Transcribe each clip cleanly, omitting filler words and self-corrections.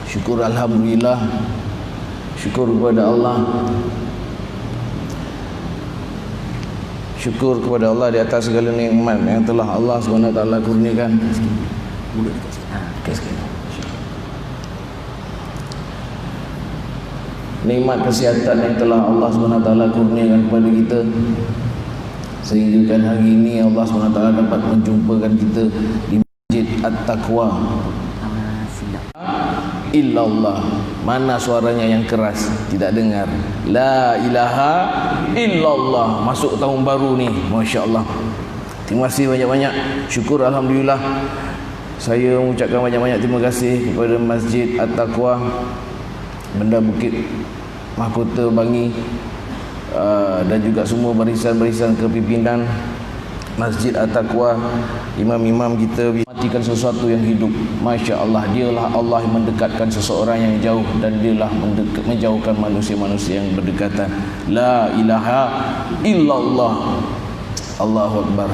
Syukur alhamdulillah, syukur kepada Allah, syukur kepada Allah di atas segala nikmat yang telah Allah SWT kurniakan. Nikmat kesihatan yang telah Allah SWT kurniakan kepada kita, sehingga hari ini Allah SWT dapat menjumpakan kita di Masjid At-Taqwa. Illallah. Mana suaranya yang keras? Tidak dengar. La ilaha illallah. Masuk tahun baru ni, Masya Allah. Terima kasih banyak-banyak. Syukur alhamdulillah. Saya mengucapkan banyak-banyak terima kasih kepada Masjid At-Taqwa, Benda Bukit Mahkota Bangi, dan juga semua barisan-barisan kepimpinan Masjid At-Taqwa, imam-imam kita. Matikan sesuatu yang hidup, Masya Allah. Dialah Allah yang mendekatkan seseorang yang jauh, dan dialah menjauhkan manusia-manusia yang berdekatan. La ilaha illallah. Allahu Akbar.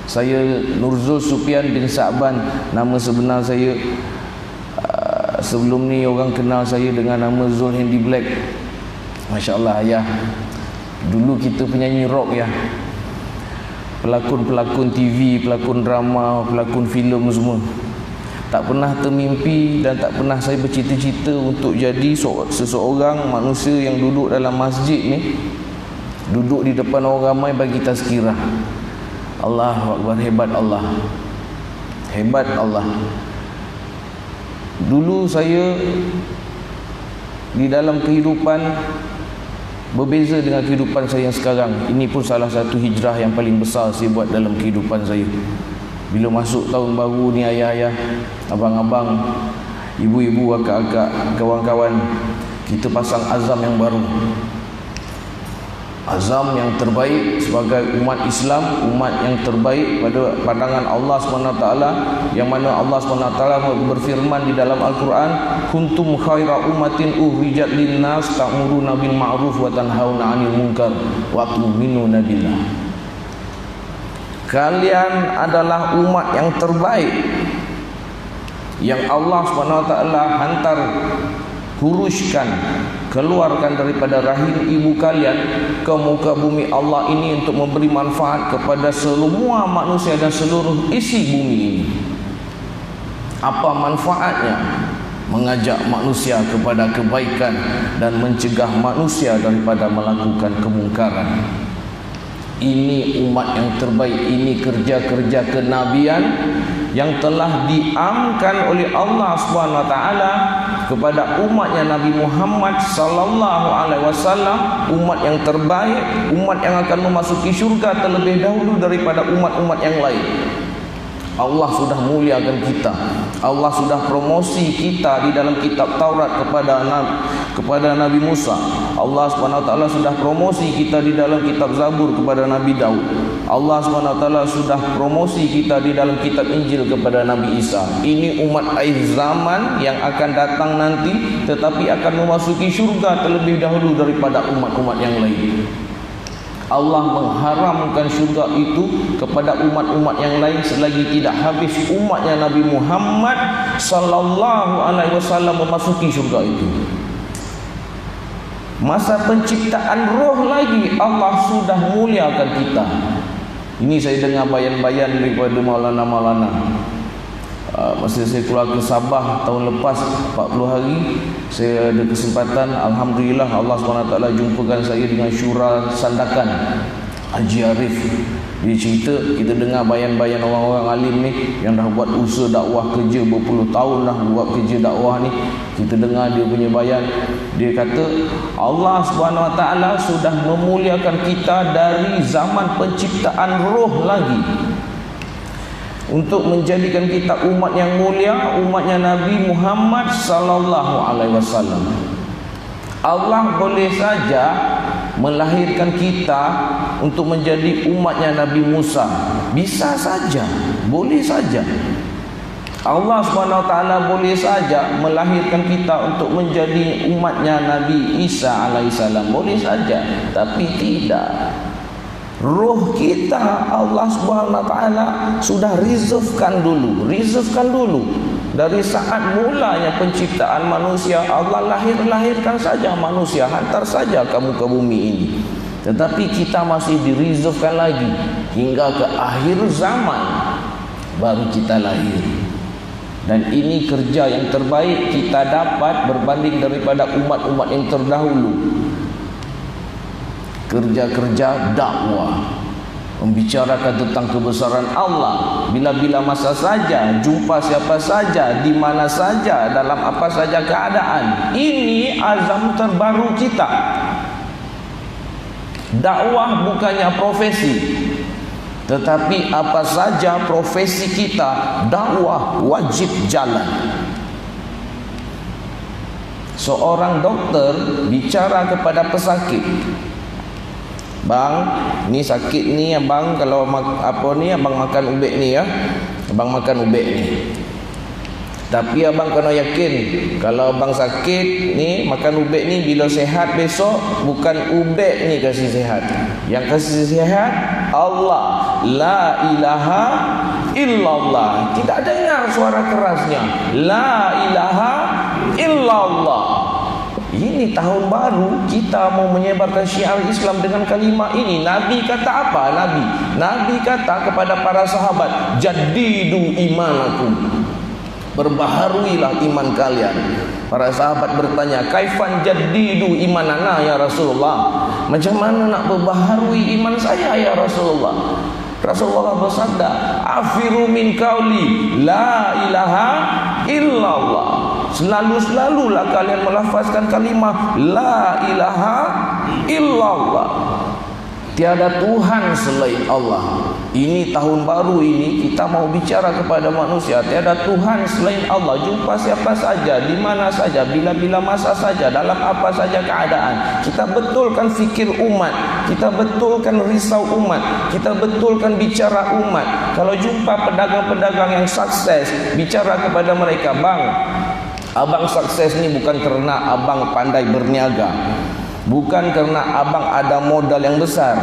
Saya Nurzul Supian bin Sa'ban, nama sebenar saya. Sebelum ni orang kenal saya dengan nama Zul Handy Black. Masya Allah ayah. Dulu kita penyanyi rock ya, pelakon-pelakon TV, pelakon drama, pelakon filem semua. Tak pernah termimpi dan tak pernah saya bercita-cita untuk jadi seseorang manusia yang duduk dalam masjid ni, duduk di depan orang ramai bagi tazkirah. Allahu Akbar. Hebat Allah, hebat Allah. Dulu saya di dalam kehidupan berbeza dengan kehidupan saya yang sekarang. Ini pun salah satu hijrah yang paling besar saya buat dalam kehidupan saya. Bila masuk tahun baru ni, ayah-ayah, abang-abang, ibu-ibu, akak-akak, kawan-kawan, kita pasang azam yang baru. Azam yang terbaik sebagai umat Islam, umat yang terbaik pada pandangan Allah SWT, yang mana Allah SWT berfirman di dalam Al-Quran, kuntum khaira ummatin uhrijat linnas ta'muruna bil ma'ruf wa tanhauna 'anil munkar wa tu'minuna billah. Kalian adalah umat yang terbaik yang Allah SWT hantar, huruskan, keluarkan daripada rahim ibu kalian ke muka bumi Allah ini untuk memberi manfaat kepada semua manusia dan seluruh isi bumi ini. Apa manfaatnya? Mengajak manusia kepada kebaikan dan mencegah manusia daripada melakukan kemungkaran. Ini umat yang terbaik, ini kerja-kerja kenabian yang telah diamkan oleh Allah SWT kepada umatnya Nabi Muhammad sallallahu alaihi wasallam, umat yang terbaik, umat yang akan memasuki syurga terlebih dahulu daripada umat-umat yang lain. Allah sudah muliakan kita, Allah sudah promosi kita di dalam kitab Taurat kepada Nabi Musa. Allah SWT sudah promosi kita di dalam kitab Zabur kepada Nabi Daud. Allah SWT sudah promosi kita di dalam kitab Injil kepada Nabi Isa. Ini umat akhir zaman yang akan datang nanti, tetapi akan memasuki syurga terlebih dahulu daripada umat-umat yang lain. Allah mengharamkan syurga itu kepada umat-umat yang lain selagi tidak habis umatnya Nabi Muhammad sallallahu alaihi wasallam memasuki syurga itu. Masa penciptaan roh lagi Allah sudah muliakan kita. Ini saya dengar bayan-bayan daripada Maulana. Masa saya keluar ke Sabah tahun lepas 40 hari, saya ada kesempatan, alhamdulillah Allah SWT jumpakan saya dengan Syura Sandakan Haji Arif. Dia cerita, kita dengar bayan-bayan orang-orang alim ni yang dah buat usaha dakwah kerja berpuluh tahun dah buat kerja dakwah ni. Kita dengar dia punya bayan. Dia kata Allah SWT sudah memuliakan kita dari zaman penciptaan roh lagi, untuk menjadikan kita umat yang mulia, umatnya Nabi Muhammad sallallahu alaihi wasallam. Allah boleh saja melahirkan kita untuk menjadi umatnya Nabi Musa. Bisa saja, boleh saja. Allah SWT boleh saja melahirkan kita untuk menjadi umatnya Nabi Isa alaihissalam. Boleh saja, tapi tidak. Roh kita Allah Subhanahu wa taala sudah reservekan dulu. Dari saat mulanya penciptaan manusia, Allah lahirkan saja manusia, hantar saja kamu ke bumi ini. Tetapi kita masih direservekan lagi hingga ke akhir zaman baru kita lahir. Dan ini kerja yang terbaik kita dapat berbanding daripada umat-umat yang terdahulu. Kerja-kerja dakwah, membicarakan tentang kebesaran Allah bila-bila masa saja, jumpa siapa saja, di mana saja, dalam apa saja keadaan. Ini azam terbaru kita. Dakwah bukannya profesi, tetapi apa saja profesi kita, dakwah wajib jalan. Seorang dokter bicara kepada pesakit, "Bang, ni sakit ni abang, kalau abang makan ubek ni ya. Abang makan ubek ni. Tapi abang kena yakin, kalau abang sakit ni makan ubek ni, bila sehat besok bukan ubek ni kasih sehat. Yang kasih sehat Allah. La ilaha illallah." Tidak dengar suara kerasnya. La ilaha illallah. Ini tahun baru kita mau menyebarkan syiar Islam dengan kalimah ini. Nabi kata apa? Nabi kata kepada para sahabat, "Jaddidu imanakum." Perbaharuilah iman kalian. Para sahabat bertanya, "Kaifan jaddidu imanana ya Rasulullah?" Macam mana nak perbaharui iman saya ya Rasulullah? Rasulullah bersabda, "Afiru min qauli la ilaha illallah." Selalu-selalulah kalian melafazkan kalimah la ilaha illallah. Tiada Tuhan selain Allah. Ini tahun baru ini kita mau bicara kepada manusia, tiada Tuhan selain Allah. Jumpa siapa saja, di mana saja, bila-bila masa saja, dalam apa saja keadaan. Kita betulkan fikir umat, kita betulkan risau umat, kita betulkan bicara umat. Kalau jumpa pedagang-pedagang yang sukses, bicara kepada mereka, "Bang, abang sukses ni bukan kerana abang pandai berniaga, bukan kerana abang ada modal yang besar,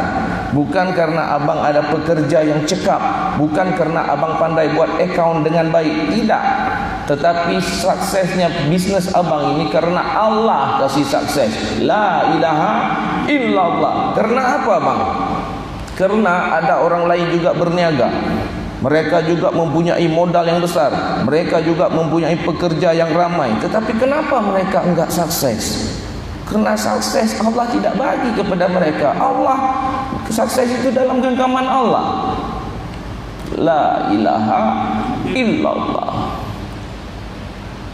bukan kerana abang ada pekerja yang cekap, bukan kerana abang pandai buat akaun dengan baik. Tidak. Tetapi suksesnya bisnes abang ini kerana Allah kasih sukses. La ilaha illallah." Kerana apa bang? Kerana ada orang lain juga berniaga. Mereka juga mempunyai modal yang besar, mereka juga mempunyai pekerja yang ramai. Tetapi kenapa mereka enggak sukses? Kerana sukses Allah tidak bagi kepada mereka. Allah, sukses itu dalam genggaman Allah. La ilaha illallah.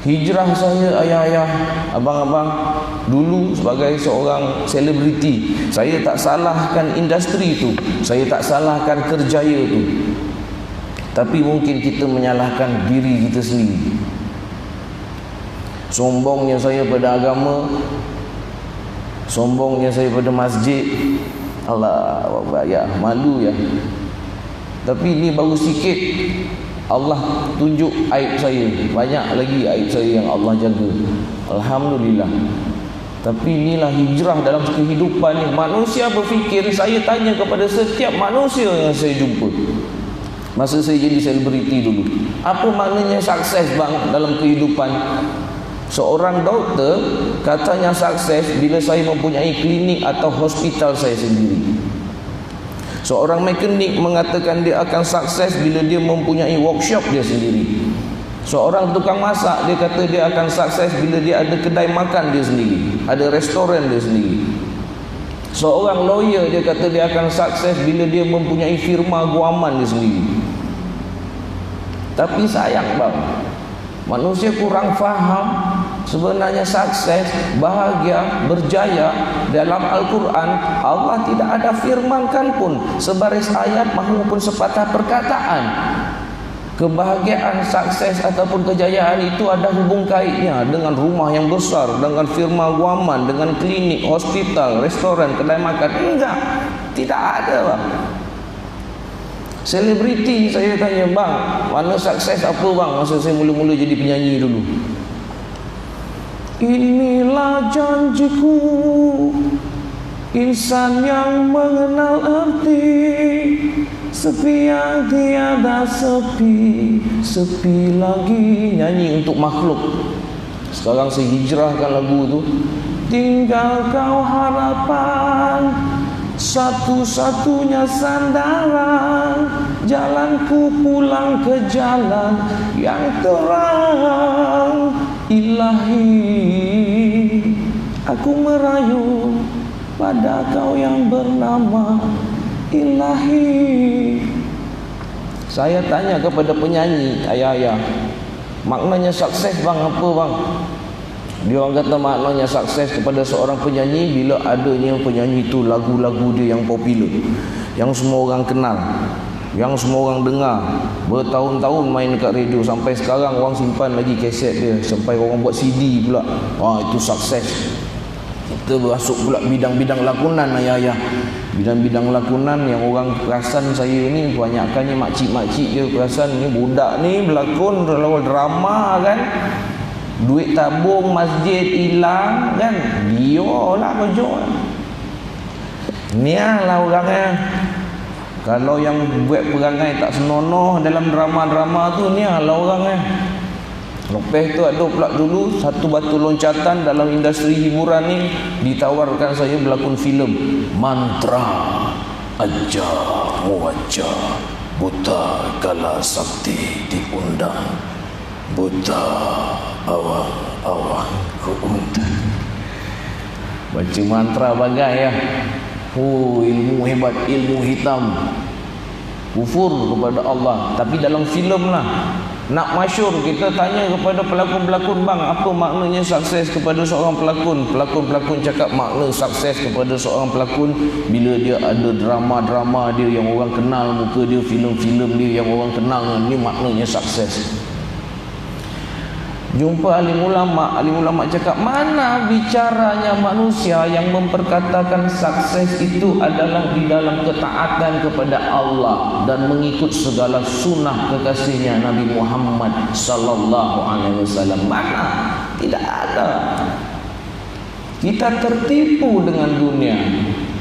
Hijrah saya ayah-ayah, abang-abang, dulu sebagai seorang selebriti, saya tak salahkan industri itu, saya tak salahkan kerjaya itu. Tapi mungkin kita menyalahkan diri kita sendiri. Sombongnya saya pada agama, sombongnya saya pada masjid. Allah Akbar, ya, malu ya. Tapi ini baru sikit. Allah tunjuk aib saya. Banyak lagi aib saya yang Allah jaga. Alhamdulillah. Tapi inilah hijrah dalam kehidupan ni. Manusia berfikir, saya tanya kepada setiap manusia yang saya jumpa masa saya jadi selebriti dulu, apa maknanya sukses bang dalam kehidupan? Seorang doktor katanya sukses bila saya mempunyai klinik atau hospital saya sendiri. Seorang mekanik mengatakan dia akan sukses bila dia mempunyai workshop dia sendiri. Seorang tukang masak dia kata dia akan sukses bila dia ada kedai makan dia sendiri, ada restoran dia sendiri. Seorang lawyer dia kata dia akan sukses bila dia mempunyai firma guaman dia sendiri. Tapi sayang bang, manusia kurang faham sebenarnya sukses, bahagia, berjaya dalam Al-Quran Allah tidak ada firmankan pun sebaris ayat maupun sepatah perkataan. Kebahagiaan, sukses ataupun kejayaan itu ada hubung kaitnya dengan rumah yang besar, dengan firma guaman, dengan klinik, hospital, restoran, kedai makan. Enggak, tidak ada bang. Selebriti saya tanya, bang, mana sukses apa bang? Masa saya mula-mula jadi penyanyi dulu. Inilah janjiku insan yang mengenal arti sepi yang tiada sepi, sepi lagi. Nyanyi untuk makhluk. Sekarang saya hijrahkan lagu tu. Tinggal kau harapan, satu-satunya sandaran, jalanku pulang ke jalan yang terang. Ilahi, aku merayu pada kau yang bernama Ilahi. Saya tanya kepada penyanyi, ayah-ayah, maknanya sukses bang apa bang? Dia orang kata maknanya sukses kepada seorang penyanyi bila adanya penyanyi itu lagu-lagu dia yang popular, yang semua orang kenal, yang semua orang dengar, bertahun-tahun main dekat radio, sampai sekarang orang simpan lagi kaset dia, sampai orang buat CD pula. Wah, itu sukses. Kita masuk pula bidang-bidang lakonan, ayah-ayah. Bidang-bidang lakonan yang orang perasan saya ni kebanyakannya makcik-makcik je perasan ni budak ni berlakon dalam drama kan. Duit tabung masjid hilang kan. Dia lah kerja. Ni lah orangnya. Kalau yang buat perangai tak senonoh dalam drama-drama tu, ni lah orangnya. Lepas tu ada pula dulu satu batu loncatan dalam industri hiburan ni, ditawarkan saya berlakon filem Mantra Aja Muaja, buta kala sakti diundang, buta awang-awang ku undang. Baca mantra bagai ya. Ilmu hebat, ilmu hitam, kufur kepada Allah. Tapi dalam filem lah, nak masyhur, kita tanya kepada pelakon-pelakon, bang, apa maknanya sukses kepada seorang pelakon? Pelakon-pelakon cakap makna sukses kepada seorang pelakon bila dia ada drama-drama dia yang orang kenal muka dia, filem-filem dia yang orang kenal, ni maknanya sukses. Jumpa alim ulama cakap, mana bicaranya manusia yang memperkatakan sukses itu adalah di dalam ketaatan kepada Allah dan mengikut segala sunnah kekasihnya Nabi Muhammad sallallahu alaihi wasallam. Mana? Tidak ada. Kita tertipu dengan dunia.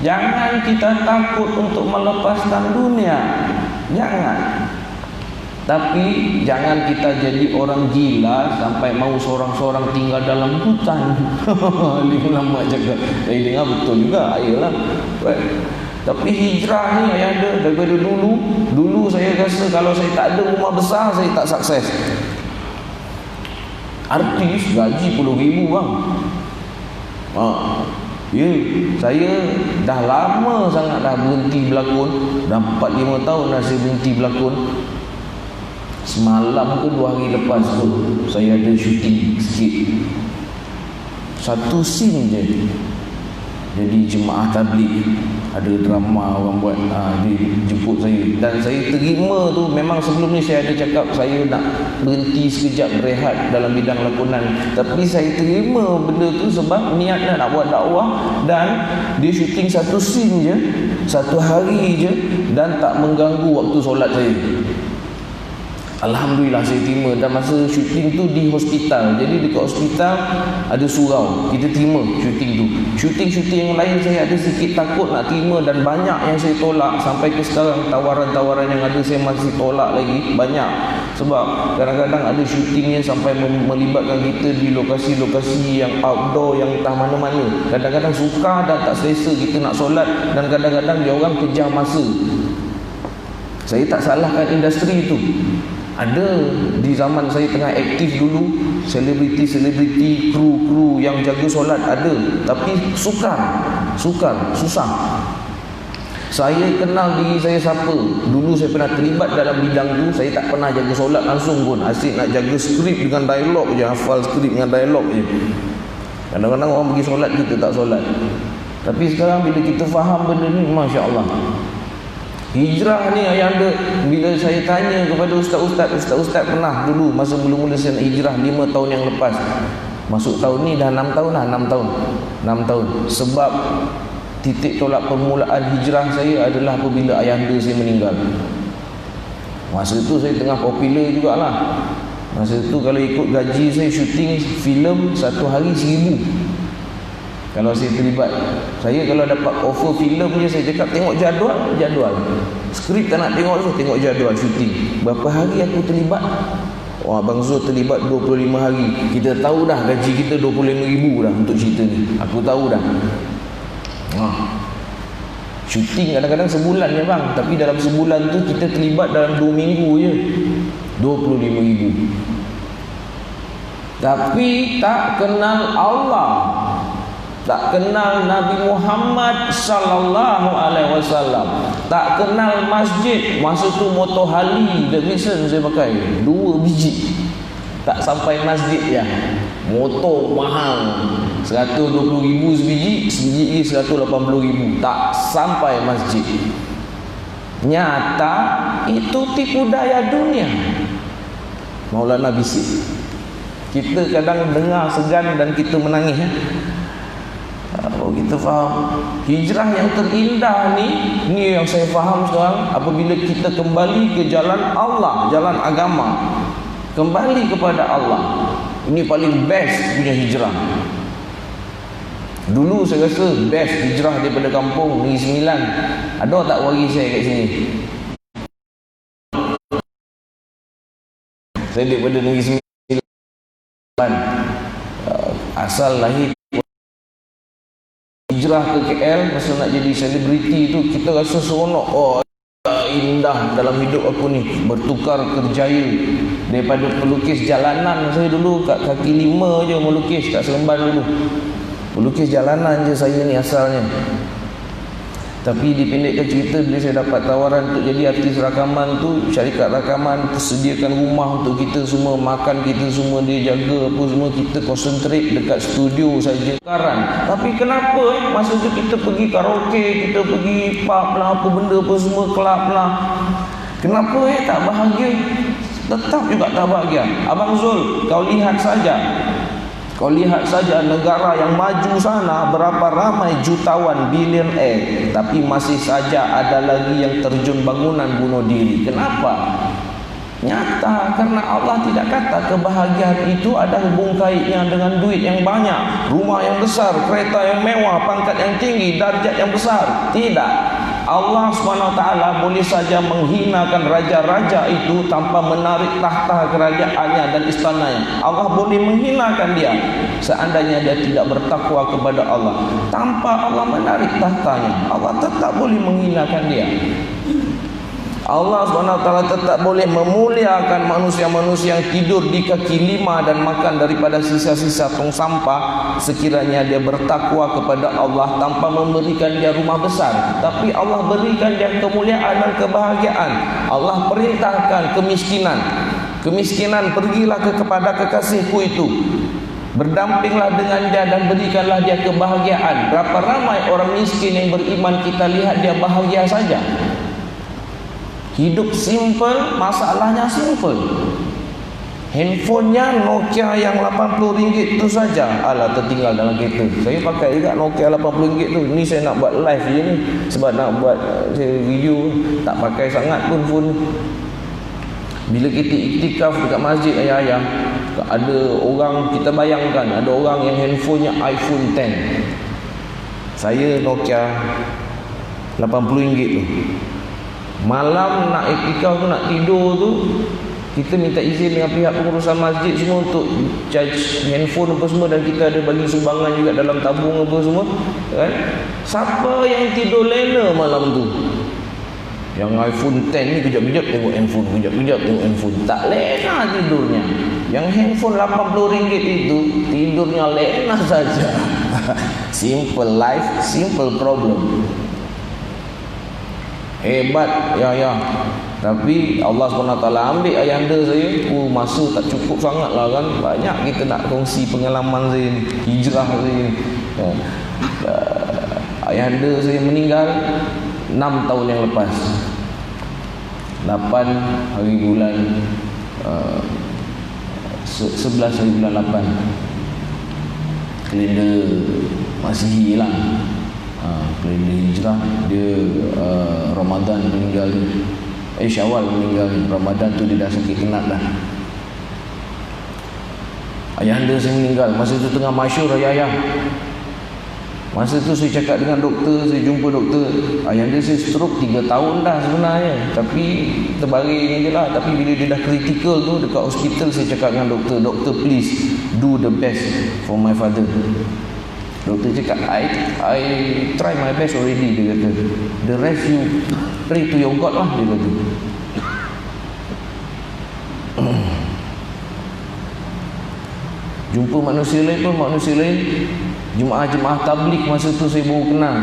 Jangan kita takut untuk melepaskan dunia. Jangan. Tapi jangan kita jadi orang gila sampai mau seorang-seorang tinggal dalam hutan. Lama cakap, saya dengar betul juga. Ayolah. Tapi hijrah ni ayah ada daripada dulu saya rasa kalau saya tak ada rumah besar, saya tak sukses. Artis gaji puluh ribu bang. Ya, saya dah lama sangat dah berhenti berlakon. Dah 4-5 tahun dah saya berhenti berlakon. Semalam ke 2 hari lepas tu saya ada syuting sikit, satu scene je. Jadi jemaah tabligh ada drama orang buat, dia jemput saya dan saya terima tu. Memang sebelum ni saya ada cakap saya nak berhenti sekejap berehat dalam bidang lakonan, tapi saya terima benda tu sebab niatnya nak buat dakwah. Dan dia syuting satu scene je, satu hari je, dan tak mengganggu waktu solat saya. Alhamdulillah saya terima. Dan masa syuting tu di hospital, jadi dekat hospital ada surau, kita terima syuting tu. Syuting-syuting yang lain saya ada sikit takut nak terima, dan banyak yang saya tolak. Sampai ke sekarang tawaran-tawaran yang ada saya masih tolak lagi, banyak. Sebab kadang-kadang ada syutingnya sampai melibatkan kita di lokasi-lokasi yang outdoor, yang entah mana-mana. Kadang-kadang suka dan tak selesa kita nak solat, dan kadang-kadang dia orang kejar masa. Saya tak salahkan industri itu. Ada di zaman saya tengah aktif dulu, selebriti, kru yang jaga solat ada, tapi susah. Saya kenal diri saya siapa. Dulu saya pernah terlibat dalam bidang tu, saya tak pernah jaga solat langsung pun. Asyik nak jaga skrip dengan dialog je, hafal skrip dengan dialog je. Kadang-kadang orang pergi solat, kita tak solat. Tapi sekarang bila kita faham benda ni, Masya Allah. Hijrah ni yang ada. Bila saya tanya kepada ustaz-ustaz pernah dulu masa mula-mula saya nak hijrah 5 tahun yang lepas, masuk tahun ni dah 6 tahun lah. 6 tahun. Sebab titik tolak permulaan hijrah saya adalah apabila ayahanda saya meninggal. Masa tu saya tengah popular jugalah. Masa tu kalau ikut gaji saya, syuting filem satu hari 1,000. Kalau saya terlibat, saya kalau dapat offer filem je, saya cakap tengok jadual. Skrip tak nak tengok tu, tengok jadual syuting. Berapa hari aku terlibat? Wah, Abang Zul terlibat 25 hari. Kita tahu dah gaji kita 25,000 dah untuk cerita ni. Aku tahu dah. Syuting kadang-kadang sebulan ya bang, tapi dalam sebulan tu kita terlibat dalam 2 minggu je 25,000. Tapi tak kenal Allah, tak kenal Nabi Muhammad sallallahu alaihi wasallam, tak kenal masjid. Masa tu motor Harley Davidson saya pakai 2 biji. Tak sampai masjid ya. Motor mahal 120,000 sebiji 180,000. Tak sampai masjid. Nyata itu tipu daya dunia. Maulana bisik. Kita kadang dengar segan dan kita menangis ya. Oh, kita faham hijrah yang terindah ni yang saya faham sekarang, apabila kita kembali ke jalan Allah, jalan agama, kembali kepada Allah. Ini paling best punya hijrah. Dulu saya rasa best hijrah daripada kampung Negeri Sembilan. Ada tak wari saya kat sini? Saya daripada Negeri Sembilan, asal lahir. Hijrah ke KL masa nak jadi selebriti tu, kita rasa seronok. Oh, indah dalam hidup aku ni, bertukar kerjaya. Daripada pelukis jalanan, saya dulu kat kaki 5 je melukis kat Seremban dulu. Pelukis jalanan je saya ni asalnya. Tapi dipendekkan cerita, bila saya dapat tawaran untuk jadi artis rakaman tu, syarikat rakaman sediakan rumah untuk kita semua, makan kita semua, dia jaga apa semua, kita konsentrate dekat studio saja. Tapi kenapa masa tu kita pergi karaoke, kita pergi pub lah, apa benda apa semua, club lah. Kenapa tak bahagia? Tetap juga tak bahagia. Abang Zul, kau lihat saja. Kau lihat saja negara yang maju sana, berapa ramai jutawan bilioner, tapi masih saja ada lagi yang terjun bangunan bunuh diri. Kenapa? Nyata karena Allah tidak kata kebahagiaan itu ada hubung kaitnya dengan duit yang banyak, rumah yang besar, kereta yang mewah, pangkat yang tinggi, darjat yang besar. Tidak. Allah SWT boleh saja menghinakan raja-raja itu tanpa menarik tahta kerajaannya dan istananya. Allah boleh menghinakan dia seandainya dia tidak bertakwa kepada Allah. Tanpa Allah menarik tahtanya, Allah tetap boleh menghinakan dia. Allah SWT tetap boleh memuliakan manusia-manusia yang tidur di kaki 5 dan makan daripada sisa-sisa tong sampah, sekiranya dia bertakwa kepada Allah tanpa memberikan dia rumah besar. Tapi Allah berikan dia kemuliaan dan kebahagiaan. Allah perintahkan kemiskinan, pergilah kepada kekasihku itu, berdampinglah dengan dia dan berikanlah dia kebahagiaan. Berapa ramai orang miskin yang beriman kita lihat dia bahagia saja. Hidup simple, masalahnya simple. Handphonenya Nokia yang RM80 itu saja. Alah, tertinggal dalam kereta. Saya pakai juga Nokia RM80 tu. Ni saya nak buat live je ni, sebab nak buat video. Tak pakai sangat pun phone. Bila kita iktikaf dekat masjid ayah-ayah, ada orang, kita bayangkan ada orang yang handphonenya iPhone 10. Saya Nokia RM80 tu. Malam nak iktikaf tu, nak tidur tu, kita minta izin dengan pihak pengurusan masjid semua untuk charge handphone apa semua, dan kita ada bagi sumbangan juga dalam tabung apa semua kan. Siapa yang tidur lena malam tu? Yang iPhone 10 ni kejap-kejap tengok handphone, kejap-kejap tengok handphone, tak lena tidurnya. Yang handphone RM80 itu tidurnya lena saja. Simple life, simple problem. Hebat ya. Tapi Allah SWT ambil ayahanda saya. Masa tak cukup sangat lah kan. Banyak kita nak kongsi pengalaman saya ni, hijrah saya ni. Ayahanda saya meninggal 6 tahun yang lepas, 8 hari bulan 11 hari bulan 8 kalender Masihi lah. Kalender hijrah dia Ramadan meninggal dia. Syawal meninggal. Ramadan tu dia dah sakit kenat dah. Ayahanda saya meninggal. Masa tu tengah masyhur ayah-ayah. Masa tu saya cakap dengan doktor, saya jumpa doktor, ayah dia saya stroke 3 tahun dah sebenarnya, tapi terbaring je lah. Tapi bila dia dah critical tu dekat hospital, saya cakap dengan doktor, doktor please do the best for my father. Doktor cakap, I try my best already, dia kata. The rest you pray to your God lah, dia kata. Jumpa manusia lain pun, manusia lain jemaah-jemaah tabligh masa tu saya baru kenal.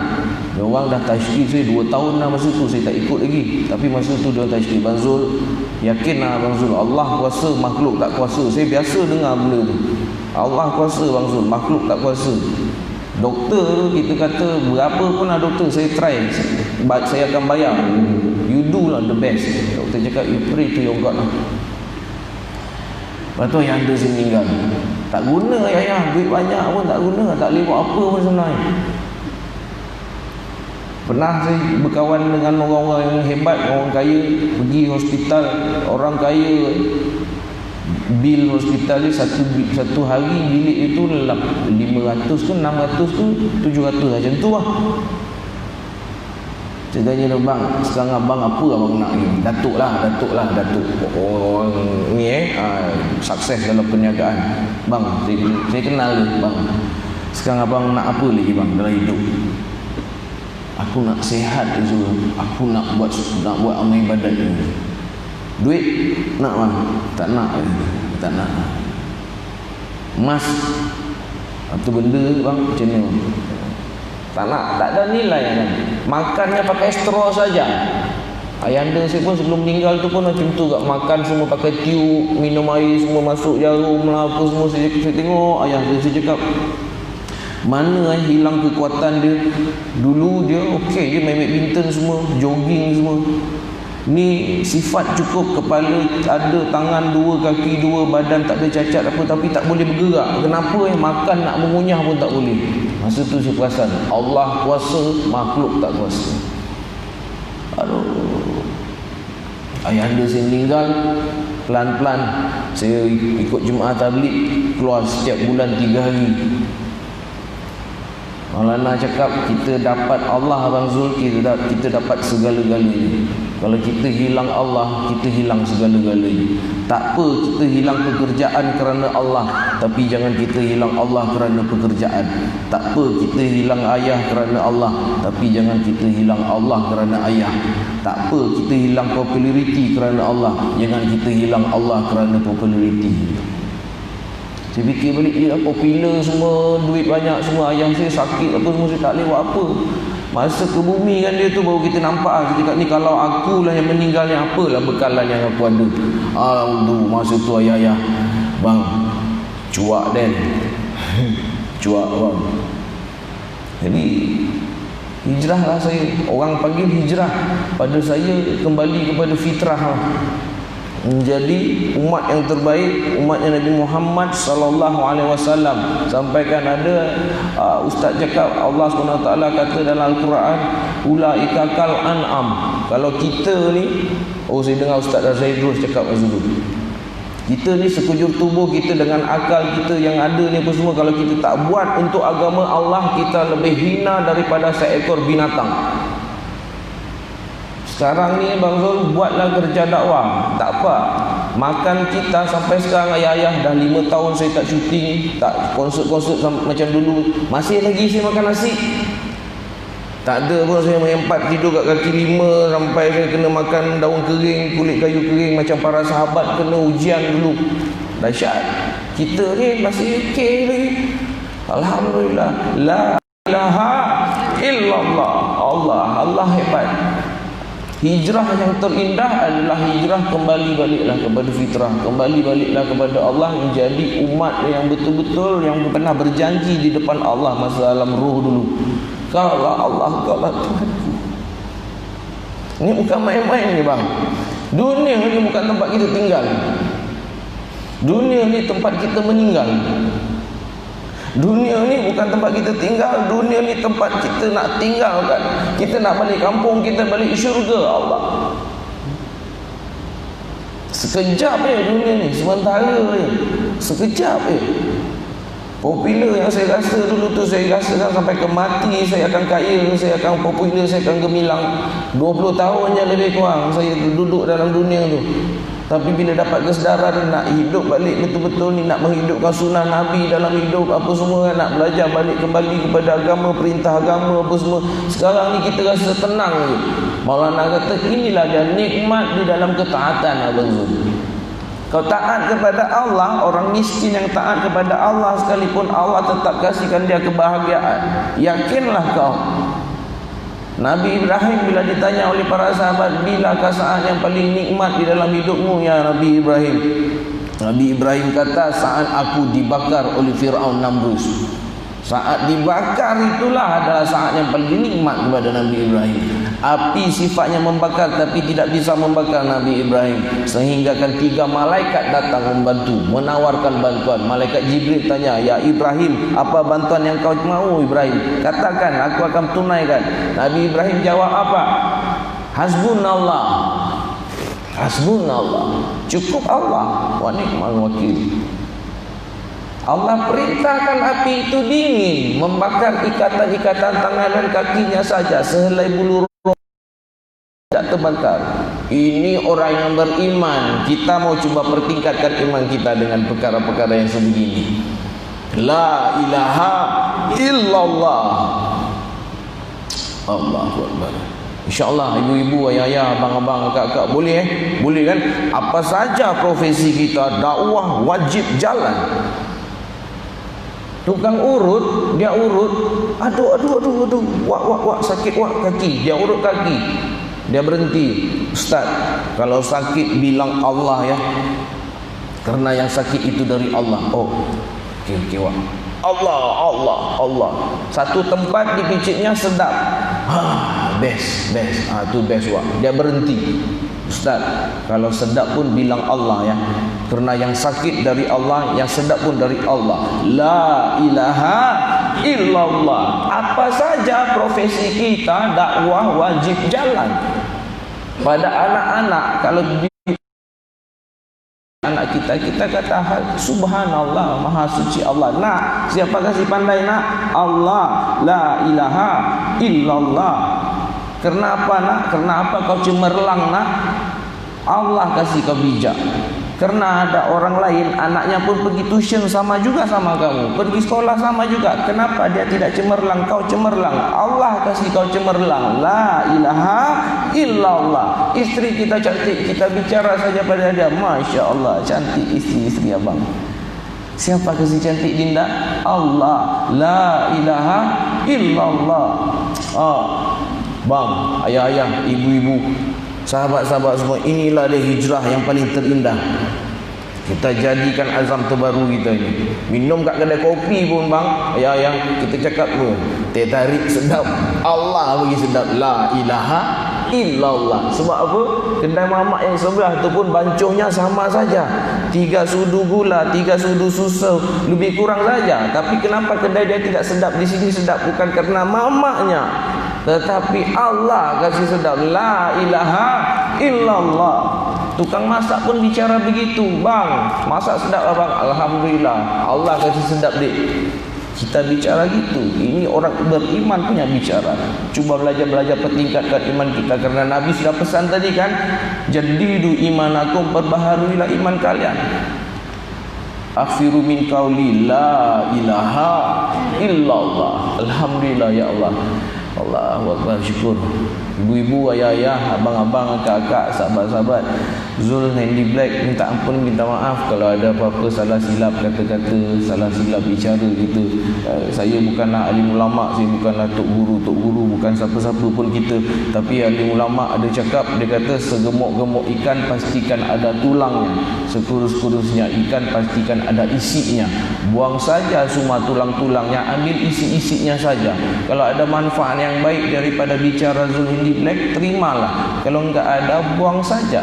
Dia orang dah tajwid saya 2 tahun dah masa tu, saya tak ikut lagi. Tapi masa tu dia tajwid, Bang Zul, yakinlah Bang Zul, Allah kuasa, makhluk tak kuasa. Saya biasa dengar benda tu. Allah kuasa Bang Zul, makhluk tak kuasa. Doktor tu kita kata berapa pun lah doktor, saya try, saya akan bayar. You do lah the best. Doktor cakap you pray to your God lah. Lepas tu ayah anda saya meninggal. Tak guna ayah, duit banyak pun tak guna, tak boleh buat apa pun sebenarnya. Pernah saya berkawan dengan orang-orang yang hebat, orang kaya, pergi hospital, orang kaya, bil hospital dia satu hari bilik itu 500 tu, 600 tu, 700 macam tu lah. Saya tanya dia, bang, sekarang abang apa abang nak ni? Datuk lah. Orang ni sukses dalam perniagaan. Bang, saya kenal dia, bang. Sekarang abang nak apa lagi bang dalam hidup? Aku nak sihat je. Aku nak buat amal ibadat ni. Duit nak bang? Tak nak. Emas atau benda bang macam ni bang? Tak nak, tak ada nilai kan. Makannya pakai straw saja. Ayahanda saya pun sebelum meninggal tu pun macam tu kat, makan semua pakai tiup, minum air semua masuk jarum lah apa semua. Saya tengok ayah saya cakap, mana hilang kekuatan dia. Dulu dia okey je, main badminton semua, jogging semua. Ni sifat cukup, kepala ada, tangan 2, kaki 2, badan tak ada cacat apa, tapi tak boleh bergerak. Kenapa? Makan nak mengunyah pun tak boleh. Masa tu saya perasan Allah kuasa, makhluk tak kuasa. Aduh, ayah anda saya meninggal, pelan-pelan saya ikut jemaah tabligh, keluar setiap bulan 3 hari. Maulana cakap kita dapat Allah Abang Zul, kita dapat segala-galanya. Kalau kita hilang Allah, kita hilang segala-galanya. Tak apa kita hilang pekerjaan kerana Allah, tapi jangan kita hilang Allah kerana pekerjaan. Tak apa kita hilang ayah kerana Allah, tapi jangan kita hilang Allah kerana ayah. Tak apa kita hilang populariti kerana Allah, jangan kita hilang Allah kerana populariti. Saya fikir balik, dia popular semua, duit banyak semua, ayah saya sakit apa semua, saya tak boleh buat apa. Masa ke bumi kan dia tu baru kita nampak. Kita cakap ni kalau akulah yang meninggal, yang apalah bekalan yang aku ada. Masa tu ayah, bang, cuak dan cuak bang. Jadi hijrah lah saya. Orang panggil hijrah, pada saya kembali kepada fitrah lah. Menjadi umat yang terbaik, umatnya Nabi Muhammad sallallahu alaihi wasallam. Sampaikan ada ustaz cakap, Allah SWT kata dalam Al-Quran, ulaika kal an'am. Kalau kita ni, saya dengar Ustaz Zaidrus cakap dulu, kita ni sekujur tubuh kita dengan akal kita yang ada ni apa semua, kalau kita tak buat untuk agama Allah, kita lebih hina daripada seekor binatang. Sekarang ni Bang Zul, buatlah kerja dakwah, tak apa. Makan kita sampai sekarang, ayah-ayah dah 5 tahun saya tak syuting, tak konsert-konsert macam dulu, masih lagi saya makan nasi. Tak ada pun saya mengempat tidur kat kaki 5 sampai saya kena makan daun kering, kulit kayu kering macam para sahabat kena ujian dulu. Dahsyat. Kita ni masih okey lagi. Alhamdulillah. La ilaha illallah. Allah hebat. Hijrah yang terindah adalah hijrah kembali baliklah kepada fitrah, kembali baliklah kepada Allah, menjadi umat yang betul-betul yang pernah berjanji di depan Allah masa alam ruh dulu. Kaulah Allah, kaulah Tuhanku. Ini bukan main-main ni bang. Dunia ni bukan tempat kita tinggal. Dunia ni tempat kita meninggal. Dunia ni bukan tempat kita tinggal. Dunia ni tempat kita nak tinggalkan. Kita nak balik kampung, kita balik syurga Allah. Sekejap dunia ni, sementara je. Sekejap Popular yang saya rasa dulu tu, saya rasakan sampai ke mati saya akan kaya, saya akan popular, saya akan gemilang. 20 tahun je lebih kurang saya duduk dalam dunia tu. Tapi bila dapat kesedaran nak hidup balik betul-betul ni, nak menghidupkan sunnah Nabi dalam hidup apa semua, nak belajar balik kembali kepada agama, perintah agama apa semua, sekarang ni kita rasa tenang je. Maulana kata inilah dia nikmat di dalam ketaatan Abang Zul. Kau taat kepada Allah, orang miskin yang taat kepada Allah sekalipun, Allah tetap kasihkan dia kebahagiaan. Yakinlah kau. Nabi Ibrahim bila ditanya oleh para sahabat, bilakah saat yang paling nikmat di dalam hidupmu ya Nabi Ibrahim? Nabi Ibrahim kata, saat aku dibakar oleh Fir'aun Namrus. Saat dibakar itulah adalah saat yang paling nikmat kepada Nabi Ibrahim. Api sifatnya membakar tapi tidak bisa membakar Nabi Ibrahim, sehingga kan 3 malaikat datang membantu, menawarkan bantuan. Malaikat Jibril tanya, ya Ibrahim, apa bantuan yang kau mau Ibrahim? Katakan, aku akan tunaikan. Nabi Ibrahim jawab apa? Hasbunallah, hasbunallah, cukup Allah wa ni'mal wakil. Allah perintahkan api itu dingin, membakar ikatan-ikatan tangan dan kakinya saja, sehelai bulu roh tidak terbakar. Ini orang yang beriman. Kita mau coba pertingkatkan iman kita dengan perkara-perkara yang sebegini. La ilaha illallah. Allahu Akbar. InsyaAllah ibu-ibu, ayah-ayah, abang-abang, kakak-kakak boleh boleh kan? Apa saja profesi kita, dakwah wajib jalan. Tukang urut, dia urut, aduh, wak, sakit wak kaki, dia urut kaki, dia berhenti. Ustaz, kalau sakit bilang Allah ya, karena yang sakit itu dari Allah. Oh, okey wak, Allah. Satu tempat dipijitnya sedap, best, tu best wak, dia berhenti. Ustaz, kalau sedap pun bilang Allah ya, kerana yang sakit dari Allah, yang sedap pun dari Allah. La ilaha illallah. Apa saja profesi kita, dakwah wajib jalan. Pada anak-anak, kalau anak kita kata subhanallah, maha suci Allah. Nak, siapa kasih pandai nak? Allah. La ilaha illallah. Kenapa nak? Kenapa kau cemerlang nak? Allah kasih kau bijak. Karena ada orang lain, anaknya pun pergi tuition sama juga sama kamu, pergi sekolah sama juga. Kenapa dia tidak cemerlang, kau cemerlang? Allah kasih kau cemerlang. La ilaha illallah. Isteri kita cantik, kita bicara saja pada dia, Masya Allah, cantik isteri abang. Siapa kasih cantik Dinda? Allah. La ilaha illallah. Bang, ayah-ayah, ibu-ibu, sahabat-sahabat semua, inilah dia hijrah yang paling terindah. Kita jadikan azam terbaru kita ini. Minum kat kedai kopi pun bang, ayah-ayah, kita cakap pun teh tarik sedap, Allah bagi sedap. La ilaha illallah. Sebab apa? Kedai mamak yang sebelah tu pun bancuhnya sama saja, 3 sudu gula, 3 sudu susu, lebih kurang saja. Tapi kenapa kedai dia tidak sedap, di sini sedap? Bukan karena mamaknya, tetapi Allah kasih sedap. La ilaha illallah. Tukang masak pun bicara begitu, bang, masak sedap lah bang, alhamdulillah, Allah kasih sedap dik. Kita bicara gitu. Ini orang beriman punya bicara. Cuba belajar pertingkatkan iman kita, karena Nabi sudah pesan tadi kan, jadidu imanakum, perbaharuilah iman kalian. Akhfiru min qauli la ilaha illallah. Alhamdulillah ya Allah. Allahu Akbar, syukur. Ibu-ibu, ayah-ayah, abang-abang, kakak, sahabat-sahabat, Zul Handy Black minta ampun, minta maaf kalau ada apa-apa salah silap kata-kata, salah silap bicara gitu. Saya bukanlah alim ulama, saya bukanlah tok guru, bukan siapa-siapa pun kita. Tapi alim ulama ada cakap, dia kata segemuk-gemuk ikan pastikan ada tulangnya, sekurus-kurusnya ikan pastikan ada isinya. Buang saja semua tulang-tulangnya, ambil isi-isinya saja. Kalau ada manfaat yang baik daripada bicara Zul Handy Black, terimalah. Kalau enggak ada, buang saja.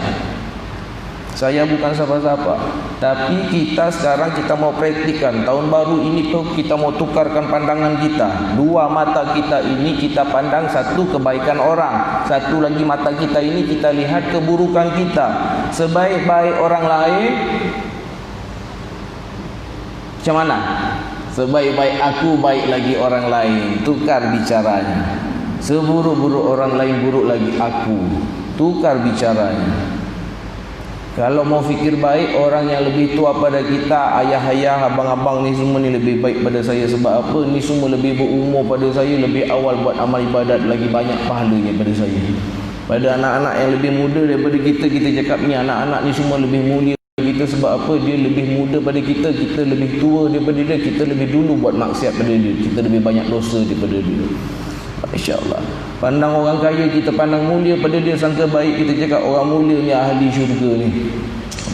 Saya bukan siapa-siapa, tapi kita sekarang kita mau praktikan. Tahun baru ini tuh kita mau tukarkan pandangan kita. 2 mata kita ini kita pandang satu kebaikan orang, satu lagi mata kita ini kita lihat keburukan kita. Sebaik-baik orang lain macam mana? Sebaik-baik aku, baik lagi orang lain. Tukar bicaranya. Seburuk-buruk orang lain, buruk lagi aku. Tukar bicaranya. Kalau mau fikir baik, orang yang lebih tua pada kita, ayah-ayah, abang-abang ni semua ni lebih baik pada saya. Sebab apa? Ni semua lebih berumur pada saya, lebih awal buat amal ibadat, lagi banyak pahalanya pada saya. Pada anak-anak yang lebih muda daripada kita, kita cakap ni anak-anak ni semua lebih mulia kita. Sebab apa? Dia lebih muda pada kita, kita lebih tua daripada dia, kita lebih dulu buat maksiat pada dia, kita lebih banyak dosa daripada dia. InsyaAllah. Pandang orang kaya, kita pandang mulia pada dia, sangka baik, kita cakap orang mulia ni ahli syurga ni,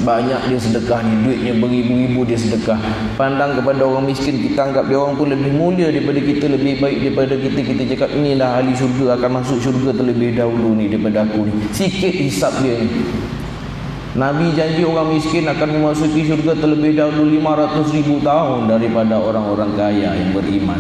banyak dia sedekah ni, duitnya beribu-ribu dia sedekah. Pandang kepada orang miskin, kita anggap dia orang pun lebih mulia daripada kita, lebih baik daripada kita, kita cakap inilah ahli syurga, akan masuk syurga terlebih dahulu ni daripada aku ni. Sikit hisap dia ni. Nabi janji orang miskin akan memasuki syurga terlebih dahulu 500,000 tahun daripada orang-orang kaya yang beriman.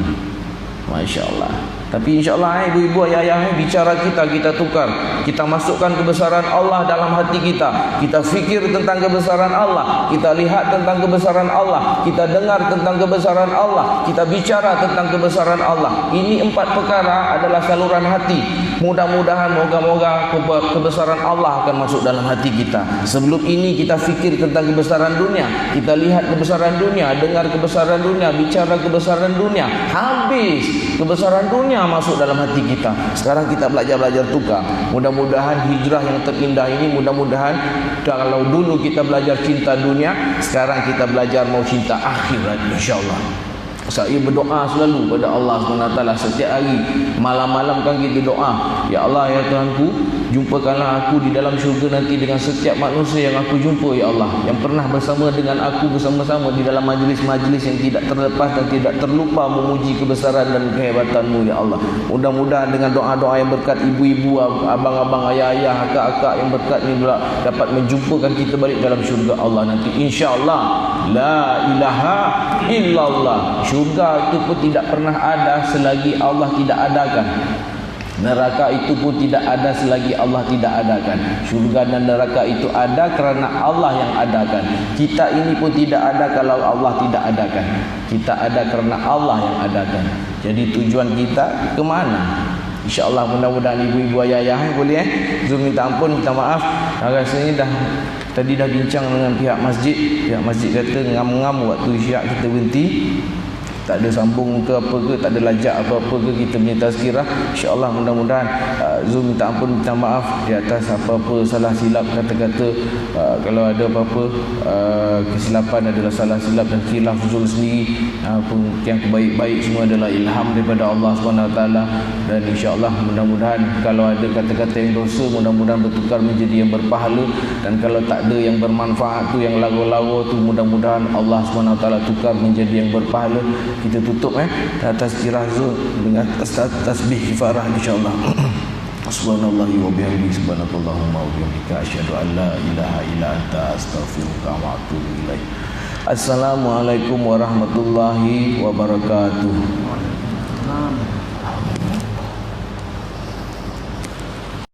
Masya Allah. Tapi insyaAllah ibu-ibu, ayah-ayah, bicara kita tukar. Kita masukkan kebesaran Allah dalam hati kita. Kita fikir tentang kebesaran Allah. Kita lihat tentang kebesaran Allah. Kita dengar tentang kebesaran Allah. Kita bicara tentang kebesaran Allah. Ini 4 perkara adalah saluran hati. Mudah-mudahan, moga-moga kebesaran Allah akan masuk dalam hati kita. Sebelum ini kita fikir tentang kebesaran dunia. Kita lihat kebesaran dunia, dengar kebesaran dunia, bicara kebesaran dunia. Habis kebesaran dunia masuk dalam hati kita. Sekarang kita belajar tukar. Mudah-mudahan hijrah yang terindah ini, mudah-mudahan kalau dulu kita belajar cinta dunia, sekarang kita belajar mau cinta akhirat, insyaAllah. Saya berdoa selalu pada Allah SWT setiap hari. Malam-malam kan kita doa, ya Allah, ya Tuhanku, jumpakanlah aku di dalam syurga nanti dengan setiap manusia yang aku jumpa, ya Allah, yang pernah bersama dengan aku, bersama-sama di dalam majlis-majlis yang tidak terlepas dan tidak terlupa memuji kebesaran dan kehebatan-Mu, ya Allah. Mudah-mudahan dengan doa-doa yang berkat, ibu-ibu, abang-abang, ayah-ayah, akak-akak yang berkat ni pula dapat menjumpakan kita balik dalam syurga Allah nanti, insya-Allah. La ilaha illallah. Syurga itu pun tidak pernah ada selagi Allah tidak adakan. Neraka itu pun tidak ada selagi Allah tidak adakan. Syurga dan neraka itu ada kerana Allah yang adakan. Kita ini pun tidak ada kalau Allah tidak adakan. Kita ada kerana Allah yang adakan. Jadi tujuan kita ke mana? InsyaAllah, mudah-mudahan ibu-ibu, ayah-ayah boleh Zoom minta ampun, minta maaf. Rasanya tadi dah bincang dengan pihak masjid. Pihak masjid kata ngam-ngam waktu isyak kita berhenti, tak ada sambung ke apa ke, tak ada lajak apa-apa ke, kita punya tazkirah. InsyaAllah mudah-mudahan Zoom minta ampun, minta maaf di atas apa-apa salah silap kata-kata. Kalau ada apa-apa kesilapan adalah salah silap dan khilaf Zul sendiri. Yang baik-baik semua adalah ilham daripada Allah SWT. Dan insyaAllah mudah-mudahan kalau ada kata-kata yang dosa, mudah-mudahan bertukar menjadi yang berpahala. Dan kalau tak ada yang bermanfaat tu, yang lawa-lawa tu, mudah-mudahan Allah SWT tukar menjadi yang berpahala. Kita tutup atas tirazul dengan tasbih kifarah, insyaAllah. Subhanallahi wa bihamdihi, subhanakallahumma wa bihamdika, asyhadu an la ilaha illa anta, astaghfiruka wa atubu ilaik. Assalamualaikum warahmatullahi wabarakatuh.